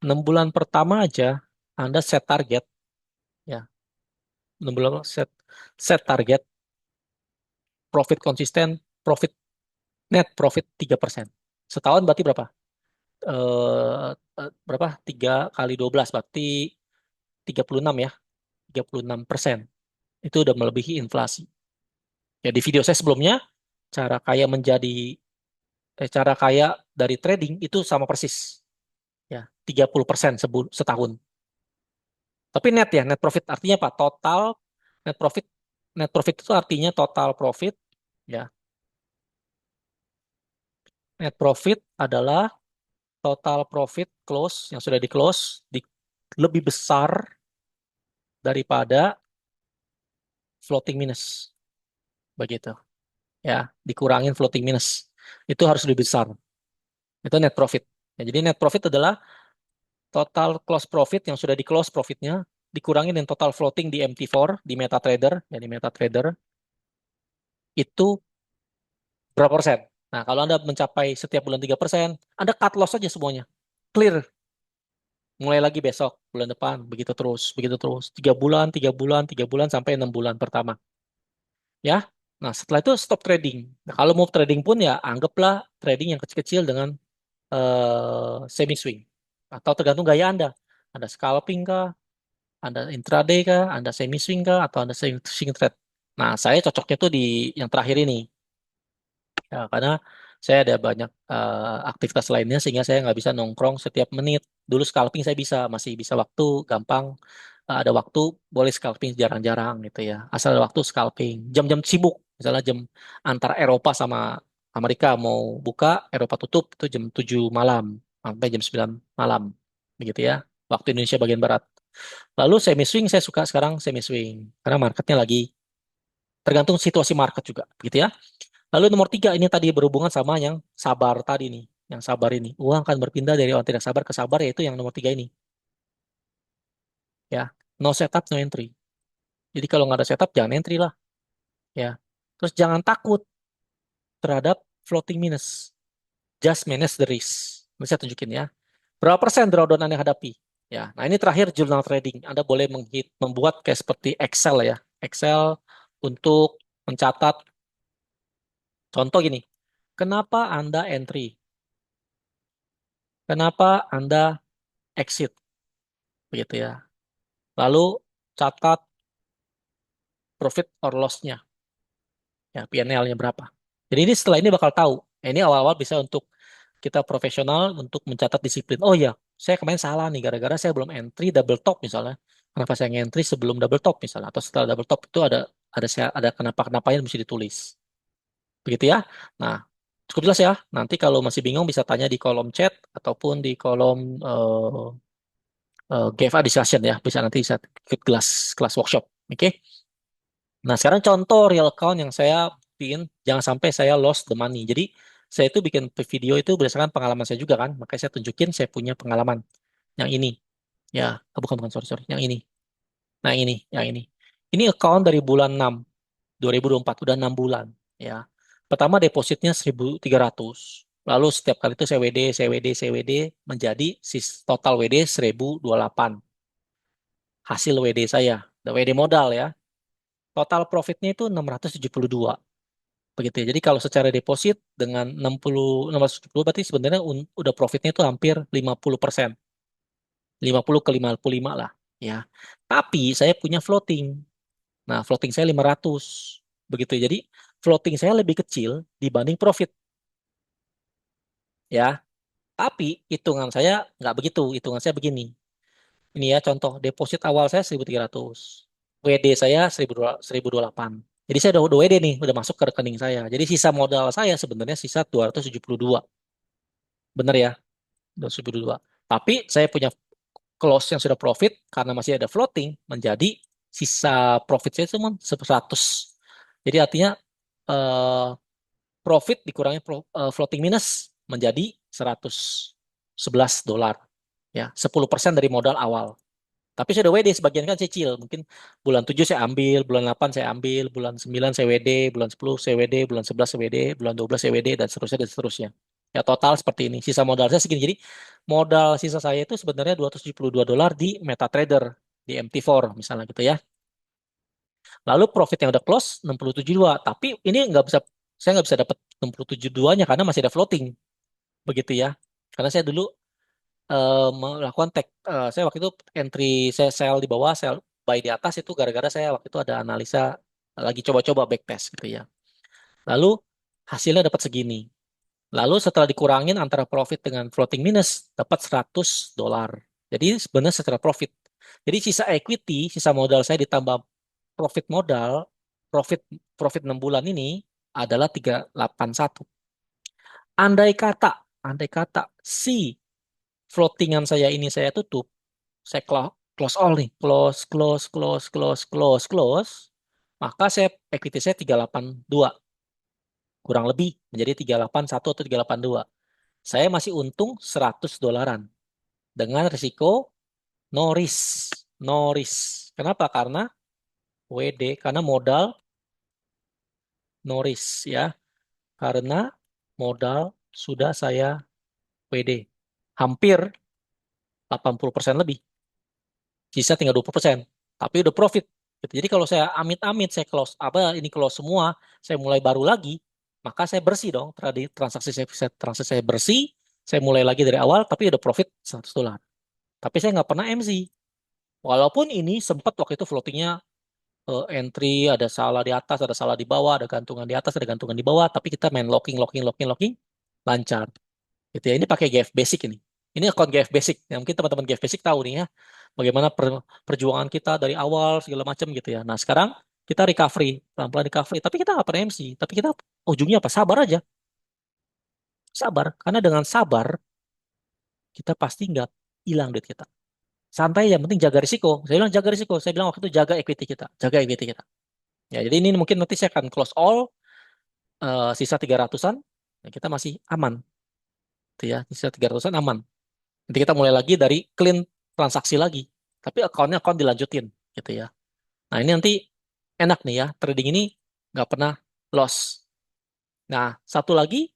6 bulan pertama aja Anda set target ya. 6 bulan set target profit konsisten, profit net profit 3%. Setahun berarti berapa? Berapa? 3 kali 12 berarti 36 ya. 36%. Itu udah melebihi inflasi. Ya, di video saya sebelumnya, cara kaya menjadi cara kaya dari trading itu sama persis. Ya, 30% setahun. Tapi net ya, net profit artinya apa? Net profit net profit itu artinya total profit ya. Net profit adalah total profit close yang sudah di close lebih besar daripada floating minus begitu. Ya, dikurangin floating minus. Itu harus lebih besar. Itu net profit. Ya, jadi net profit adalah total close profit yang sudah di close profitnya dikurangin dengan total floating di MT4 di MetaTrader, ya di MetaTrader itu berapa persen? Nah, kalau Anda mencapai setiap bulan 3%, Anda cut loss saja semuanya. Clear. Mulai lagi besok, bulan depan, begitu terus, begitu terus. 3 bulan, 3 bulan, 3 bulan, sampai 6 bulan pertama. Ya, nah setelah itu stop trading. Nah, kalau mau trading pun ya anggaplah trading yang kecil-kecil dengan semi swing. Atau tergantung gaya Anda. Anda scalping kah? Anda intraday kah? Anda semi swing kah? Atau Anda swing trade? Nah, saya cocoknya tuh di yang terakhir ini. Ya, karena saya ada banyak aktivitas lainnya sehingga saya nggak bisa nongkrong setiap menit. Dulu scalping saya bisa, masih bisa waktu, gampang. Ada waktu, boleh scalping jarang-jarang gitu ya. Asal ada waktu scalping. Jam-jam sibuk, misalnya jam antara Eropa sama Amerika mau buka, Eropa tutup itu jam 7 malam sampai jam 9 malam. Begitu ya. Waktu Indonesia bagian barat. Lalu semi swing saya suka sekarang semi swing karena marketnya lagi tergantung situasi market juga, gitu ya. Lalu nomor tiga ini tadi berhubungan sama yang sabar tadi nih. Yang sabar ini. Uang akan berpindah dari orang tidak sabar ke sabar yaitu yang nomor tiga ini. Ya. No setup, no entry. Jadi kalau nggak ada setup jangan entry lah. Ya. Terus jangan takut terhadap floating minus. Just manage the risk. Bisa tunjukin ya. Berapa persen drawdown Anda hadapi? Ya. Nah ini terakhir journal trading. Anda boleh membuat kayak seperti Excel ya. Excel untuk mencatat. Contoh gini. Kenapa Anda entry? Kenapa Anda exit? Begitu ya. Lalu catat profit or loss-nya, ya P&L-nya berapa. Jadi ini setelah ini bakal tahu. Ini awal-awal bisa untuk kita profesional untuk mencatat disiplin. Oh ya, saya kemarin salah nih gara-gara saya belum entry double top misalnya. Kenapa saya entry sebelum double top misalnya atau setelah double top itu ada kenapa-kenapa yang mesti ditulis. Begitu ya. Nah, cukup jelas ya. Nanti kalau masih bingung bisa tanya di kolom chat ataupun di kolom GFA discussion ya. Bisa nanti bisa ikut kelas workshop. Oke. Nah, sekarang contoh real account yang saya bikin, jangan sampai saya lost the money. Jadi, saya itu bikin video itu berdasarkan pengalaman saya juga kan. Makanya saya tunjukin saya punya pengalaman. Yang ini. Ya, bukan, bukan, sorry, sorry. Yang ini. Nah, yang ini. Ini account dari bulan 6, 2024. Udah 6 bulan. Ya. Pertama depositnya 1.300. Lalu setiap kali itu CWD menjadi total WD 1.028. Hasil WD saya. WD modal ya. Total profitnya itu 672. Begitu ya. Jadi kalau secara deposit dengan 670 berarti sebenarnya udah profitnya itu hampir 50%. 50 ke 55 lah ya. Tapi saya punya floating. Nah, floating saya 500. Begitu ya. Jadi floating saya lebih kecil dibanding profit ya. Tapi hitungan saya nggak begitu. Hitungan saya begini. Ini ya contoh deposit awal saya 1.300. WD saya 1.028. Jadi saya udah WD nih, udah masuk ke rekening saya. Jadi sisa modal saya sebenarnya sisa 272. Bener ya, 272. Tapi saya punya close yang sudah profit karena masih ada floating menjadi sisa profit saya cuma 100. Jadi artinya eh, profit dikurangi floating minus menjadi 111 dolar. Ya, 10% dari modal awal. Tapi saya udah WD, sebagian kan cicil. Mungkin bulan 7 saya ambil, bulan 8 saya ambil, bulan 9 saya WD, bulan 10 saya WD, bulan 11 saya WD, bulan 12 saya WD, dan seterusnya. Ya total seperti ini. Sisa modal saya segini. Jadi modal sisa saya itu sebenarnya 272 dolar di MetaTrader, di MT4 misalnya gitu ya. Lalu profit yang udah close 67,2. Tapi ini saya nggak bisa dapat 67,2-nya karena masih ada floating. Begitu ya. Karena saya dulu melakukan saya waktu itu entry saya sell di bawah, sell buy di atas itu gara-gara saya waktu itu ada analisa lagi coba-coba backtest gitu ya. Lalu hasilnya dapat segini. Lalu setelah dikurangin antara profit dengan floating minus dapat $100. Jadi sebenarnya secara profit. Jadi sisa equity, sisa modal saya ditambah profit modal, profit profit 6 bulan ini adalah 381. Andai kata si floatingan saya ini saya tutup, saya close all nih, close, maka saya equity saya 382, kurang lebih menjadi 381 atau 382. Saya masih untung $100 dengan risiko no risk. No risk. Kenapa? Karena WD, karena modal no risk ya. Karena modal sudah saya WD. Hampir 80% lebih. Sisa tinggal 20%. Tapi udah profit. Gitu. Jadi kalau saya amit-amit, saya close, ini close semua, saya mulai baru lagi, maka saya bersih dong. Transaksi saya bersih, saya mulai lagi dari awal, tapi udah profit $100. Tapi saya nggak pernah MC. Walaupun ini sempat waktu itu floatingnya entry, ada salah di atas, ada salah di bawah, ada gantungan di atas, ada gantungan di bawah, tapi kita main locking, lancar. Gitu ya. Ini pakai GF Basic ini. Ini akun GF Basic. Ya, mungkin teman-teman GF Basic tahu nih ya, bagaimana perjuangan kita dari awal segala macam gitu ya. Nah sekarang kita recovery, pelan-pelan recovery, tapi kita nggak pernah MC. Tapi kita ujungnya apa? Sabar aja, sabar. Karena dengan sabar kita pasti nggak hilang duit kita. Santai, yang penting jaga risiko. Saya bilang jaga risiko. Saya bilang waktu itu jaga equity kita, jaga equity kita. Ya, jadi ini mungkin nanti saya akan close all, sisa 300-an, ya, kita masih aman. Gitu ya, sisa 300-an aman. Nanti kita mulai lagi dari clean transaksi lagi. Tapi account dilanjutin gitu ya. Nah ini nanti enak nih ya, trading ini nggak pernah loss. Nah satu lagi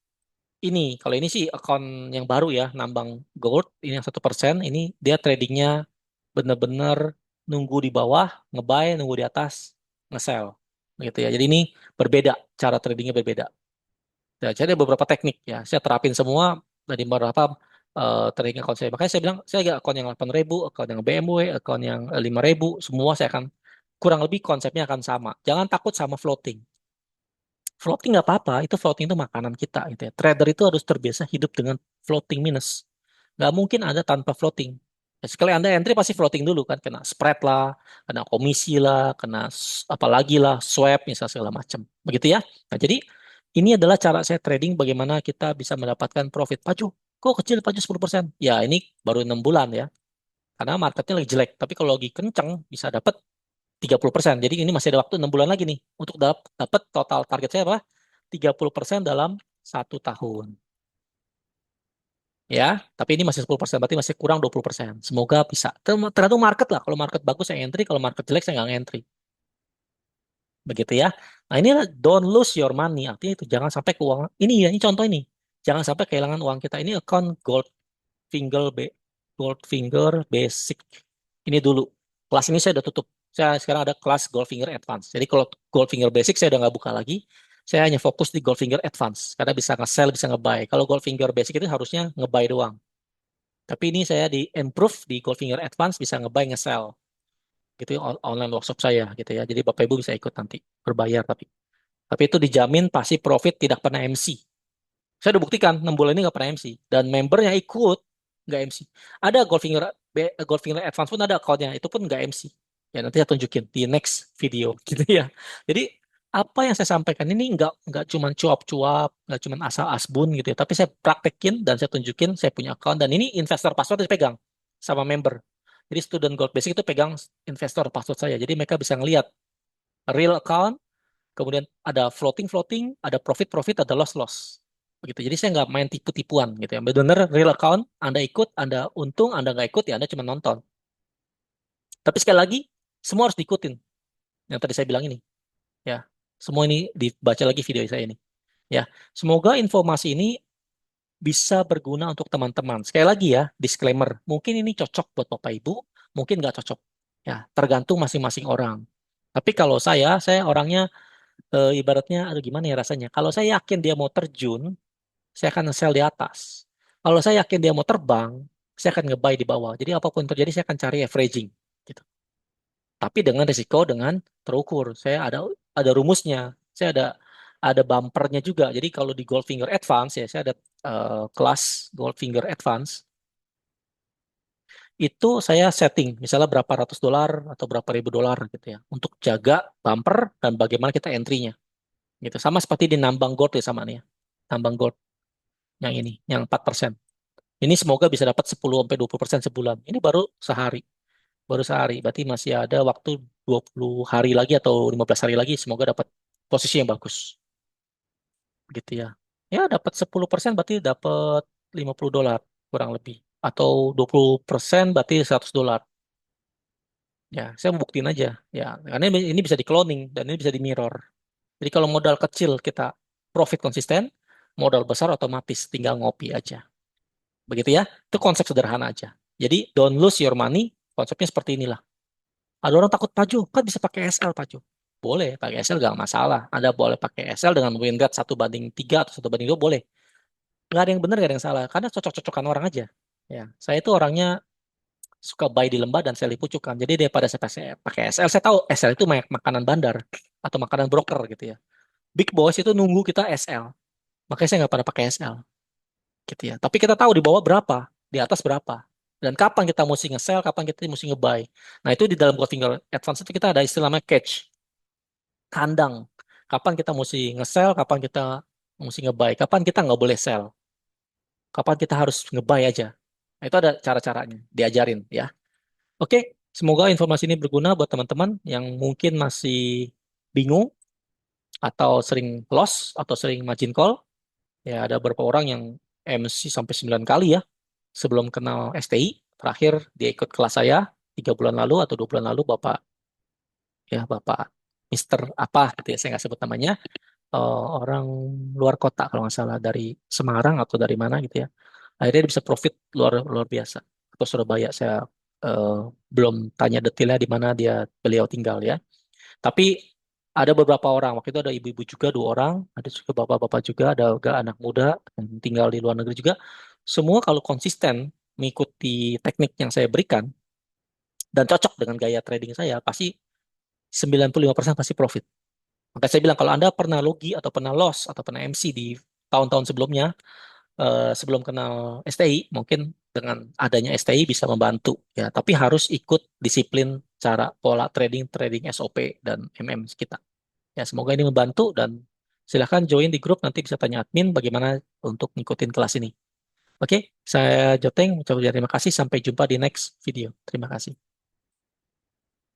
ini, kalau ini sih account yang baru ya, nambang gold, ini yang 1%, ini dia tradingnya bener-bener nunggu di bawah, nge-buy, nunggu di atas, nge-sell. Gitu ya. Jadi ini berbeda, cara tradingnya berbeda. Ya, jadi ada beberapa teknik ya. Saya terapin semua dari beberapa trading account saya. Makanya saya bilang, saya ada account yang 8.000, account yang BMW, account yang 5.000, semua saya akan kurang lebih konsepnya akan sama. Jangan takut sama floating. Floating nggak apa-apa, itu floating itu makanan kita gitu ya. Trader itu harus terbiasa hidup dengan floating minus. Nggak mungkin ada tanpa floating. Ya, sekali Anda entry pasti floating dulu kan, kena spread lah, kena komisi lah, kena apalagi lah, swap misalnya segala macam. Begitu ya. Nah, jadi ini adalah cara saya trading bagaimana kita bisa mendapatkan profit. Paju, kok kecil Paju 10%? Ya, ini baru 6 bulan ya. Karena marketnya lagi jelek. Tapi kalau lagi kenceng bisa dapat 30%. Jadi ini masih ada waktu 6 bulan lagi nih untuk dapat total target saya apa? 30% dalam 1 tahun. Ya, tapi ini masih 10%, berarti masih kurang 20%. Semoga bisa. Tergantung market lah. Kalau market bagus saya entry, kalau market jelek saya nggak entry. Begitu ya. Nah ini don't lose your money. Artinya itu jangan sampai keuangan. Ini ya, ini contoh ini. Jangan sampai kehilangan uang kita. Ini account Goldfinger Basic. Ini dulu. Kelas ini saya udah tutup. Saya sekarang ada kelas Goldfinger Advance. Jadi kalau Goldfinger Basic saya udah nggak buka lagi. Saya hanya fokus di Goldfinger Advance karena bisa nge-sell, bisa nge-buy. Kalau Goldfinger Basic itu harusnya nge-buy doang. Tapi ini saya di improve di Goldfinger Advance bisa nge-buy, nge-sell. Gitu ya, online workshop saya gitu ya. Jadi Bapak Ibu bisa ikut nanti berbayar tapi itu dijamin pasti profit, tidak pernah MC. Saya udah buktikan 6 bulan ini nggak pernah MC dan membernya ikut nggak MC. Ada Goldfinger Advance pun ada accountnya, itu pun nggak MC. Ya nanti saya tunjukin di next video gitu ya. Jadi apa yang saya sampaikan ini nggak cuma cuap-cuap, nggak cuma asal asbun gitu ya, tapi saya praktekin dan saya tunjukin saya punya account dan ini investor password dipegang sama member. Jadi student Gold Basic itu pegang investor password saya. Jadi mereka bisa ngelihat real account, kemudian ada floating-floating, ada profit-profit, ada loss-loss. Begitu. Jadi saya nggak main tipu-tipuan gitu ya. Benar-benar real account, Anda ikut, Anda untung, Anda nggak ikut, ya Anda cuma nonton. Tapi sekali lagi, semua harus diikutin. Yang tadi saya bilang ini. Ya, semua ini dibaca lagi video saya ini. Ya, semoga informasi ini bisa berguna untuk teman-teman. Sekali lagi ya, disclaimer. Mungkin ini cocok buat Bapak Ibu, mungkin nggak cocok. Ya, tergantung masing-masing orang. Tapi kalau saya orangnya ibaratnya, aduh gimana ya rasanya. Kalau saya yakin dia mau terjun, saya akan sell di atas. Kalau saya yakin dia mau terbang, saya akan nge-buy di bawah. Jadi apapun terjadi, saya akan cari averaging. Gitu. tapi dengan risiko dengan terukur. Saya ada rumusnya. Saya ada bumpernya juga. Jadi kalau di Goldfinger Advance ya, saya ada kelas Goldfinger Advance itu saya setting misalnya berapa ratus dolar atau berapa ribu dolar gitu ya untuk jaga bumper dan bagaimana kita entry-nya gitu. Sama seperti di nambang gold ya sama nih ya. Nambang gold yang ini, yang 4%. Ini semoga bisa dapat 10 sampai 20% sebulan. Ini baru sehari. Baru sehari. Berarti masih ada waktu 20 hari lagi atau 15 hari lagi. Semoga dapat posisi yang bagus. Gitu ya. Ya dapat 10% berarti dapat 50 dolar kurang lebih. Atau 20% berarti 100 dolar. Ya, saya mau buktiin aja. Ya, karena ini bisa di cloning dan ini bisa di mirror. Jadi kalau modal kecil kita profit konsisten, modal besar otomatis tinggal ngopi aja. Begitu ya. Itu konsep sederhana aja. Jadi don't lose your money, konsepnya seperti inilah. Ada orang takut Paju, kan bisa pakai SL Paju. Boleh, pakai SL gak masalah. Ada boleh pakai SL dengan win rate 1 banding 3 atau 1 banding 2 boleh. Nggak ada yang benar, nggak ada yang salah. Karena cocok-cocokan orang aja. Ya, saya itu orangnya suka buy di lembah dan sell di pucukan. Jadi daripada saya pakai SL, saya tahu SL itu makanan bandar atau makanan broker gitu ya. Big boss itu nunggu kita SL. Makanya saya nggak pada pakai SL gitu ya. Tapi kita tahu di bawah berapa, di atas berapa. Dan kapan kita mesti nge-sell, kapan kita mesti nge-buy. Nah, itu di dalam Goldfinger Advance itu kita ada istilahnya catch, kandang. Kapan kita mesti nge-sell, kapan kita mesti nge-buy, kapan kita nggak boleh sell, kapan kita harus nge-buy aja. Nah, itu ada cara-caranya, diajarin ya. Oke, semoga informasi ini berguna buat teman-teman yang mungkin masih bingung atau sering loss atau sering margin call. Ya, ada beberapa orang yang MC sampai 9 kali ya sebelum kenal STI. Terakhir dia ikut kelas saya 3 bulan lalu atau 2 bulan lalu, Bapak ya Bapak Mister apa gitu ya, saya nggak sebut namanya, orang luar kota kalau nggak salah dari Semarang atau dari mana gitu ya. Akhirnya dia bisa profit luar luar biasa. Atau Surabaya, saya eh, belum tanya detailnya di mana beliau tinggal ya. Tapi ada beberapa orang, waktu itu ada ibu-ibu juga 2 orang, ada juga bapak-bapak juga, ada juga anak muda yang tinggal di luar negeri juga. Semua kalau konsisten mengikuti teknik yang saya berikan dan cocok dengan gaya trading saya, pasti 95% pasti profit. Maka saya bilang kalau Anda pernah logi atau pernah loss atau pernah MC di tahun-tahun sebelumnya, sebelum kenal STI, mungkin dengan adanya STI bisa membantu ya. Tapi harus ikut disiplin cara pola trading, trading SOP dan MM kita. Ya, semoga ini membantu dan silahkan join di grup, nanti bisa tanya admin bagaimana untuk ngikutin kelas ini. Oke, saya Joteng, ucapkan terima kasih. Sampai jumpa di next video. Terima kasih.